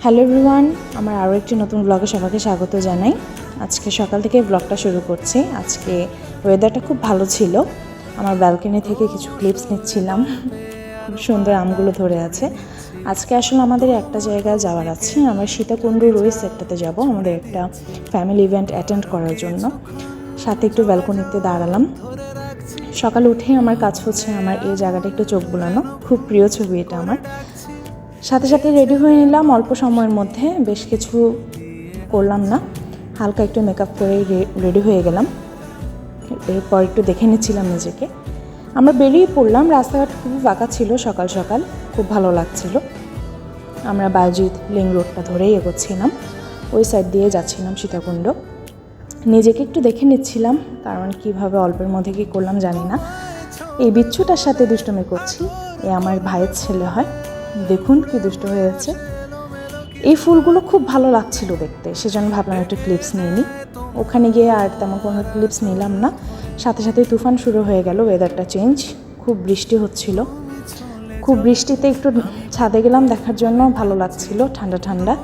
Hello everyone, আমার আরও একটি নতুন ব্লগে সবাইকে স্বাগত জানাই। আজকে সকাল থেকে ব্লগটা শুরু করছি। আজকে ওয়েদারটা খুব ভালো ছিল। আমার ব্যালকনি থেকে কিছু ক্লিপস নিচ্ছিলাম। খুব সুন্দর আমগুলো ধরে আছে। আজকে আসলে আমাদের একটা জায়গায় যাওয়ার আছে। আমরা সীতাকুণ্ডুর ওই সেটটাতে যাব আমাদের একটা ফ্যামিলি ইভেন্ট অ্যাটেন্ড করার জন্য। সাথে একটু ব্যালকনিতে দাঁড়ালাম। সকালে উঠে আমার কাজ হচ্ছে আমার এই জায়গাটা একটু চোখ বুলানো। খুব প্রিয় ছবি এটা আমার। সাথে সাথে রেডি হয়ে নিলাম অল্প সময়ের মধ্যে, বেশ কিছু করলাম না, হালকা একটু মেকআপ করে রেডি হয়ে গেলাম। এরপর একটু দেখে নিচ্ছিলাম নিজেকে। আমরা বেরিয়ে পড়লাম। রাস্তাঘাট খুব ফাঁকা ছিল, সকাল সকাল খুব ভালো লাগছিল। আমরা বায়জিৎ লিং রোডটা ধরেই এগোচ্ছিলাম, ওই সাইড দিয়ে যাচ্ছিলাম সীতাকুণ্ড। নিজেকে একটু দেখে নিচ্ছিলাম, কারণ কিভাবে অল্পের মধ্যে কী করলাম জানি না। এই বিচ্ছুটার সাথে দুষ্টুমি করছি। এ আমার ভাইয়ের ছেলে হয়, দেখুন কি দুষ্ট হয়েছে। এই ফুলগুলো খুব ভালো লাগছিল দেখতে, সেজন্য ভাবলাম একটু ক্লিপস নিয়ে নিই। ওখানে গিয়ে আর তেমন কোনো ক্লিপস নিলাম না। সাথে সাথে তুফান শুরু হয়ে গেল, ওয়েদারটা চেঞ্জ, খুব বৃষ্টি হচ্ছিল। খুব বৃষ্টিতে একটু ছাদে গেলাম দেখার জন্য, ভালো লাগছিল, ঠান্ডা ঠান্ডা।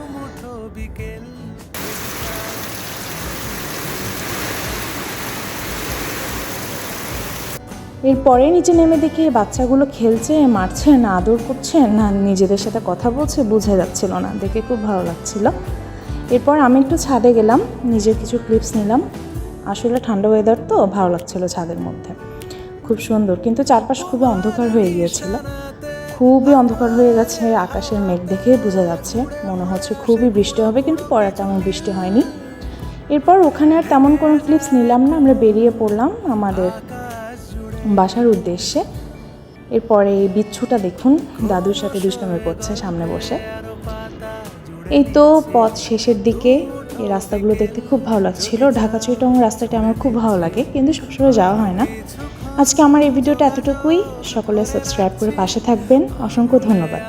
এরপরে নিচে নেমে দেখি বাচ্চাগুলো খেলছে, মারছে না, আদর করছে না, নিজেদের সাথে কথা বলছে, বোঝা যাচ্ছিল না, দেখে খুব ভালো লাগছিল। এরপর আমি একটু ছাদে গেলাম, নিজের কিছু ক্লিপস নিলাম। আসলে ঠান্ডা ওয়েদার তো ভালো লাগছিল ছাদের মধ্যে, খুব সুন্দর। কিন্তু চারপাশ খুবই অন্ধকার হয়ে গিয়েছিল, খুবই অন্ধকার হয়ে গেছে। আকাশের মেঘ দেখে বোঝা যাচ্ছে মনে হচ্ছে খুবই বৃষ্টি হবে, কিন্তু পরে তেমন বৃষ্টি হয়নি। এরপর ওখানে আর তেমন কোনো ক্লিপস নিলাম না, আমরা বেরিয়ে পড়লাম আমাদের বাসার উদ্দেশ্যে। এরপরে এই বিচ্ছুটা দেখুন দাদুর সাথে দুষ্টুমি করছে সামনে বসে। এই তো পথ শেষের দিকে। এই রাস্তাগুলো দেখতে খুব ভালো লাগছিল। ঢাকা চিটাগং রাস্তাটা আমার খুব ভালো লাগে, কিন্তু সবসময় যাওয়া হয় না। আজকে আমার এই ভিডিওটা এতটুকুই। সকলে সাবস্ক্রাইব করে পাশে থাকবেন। অসংখ্য ধন্যবাদ।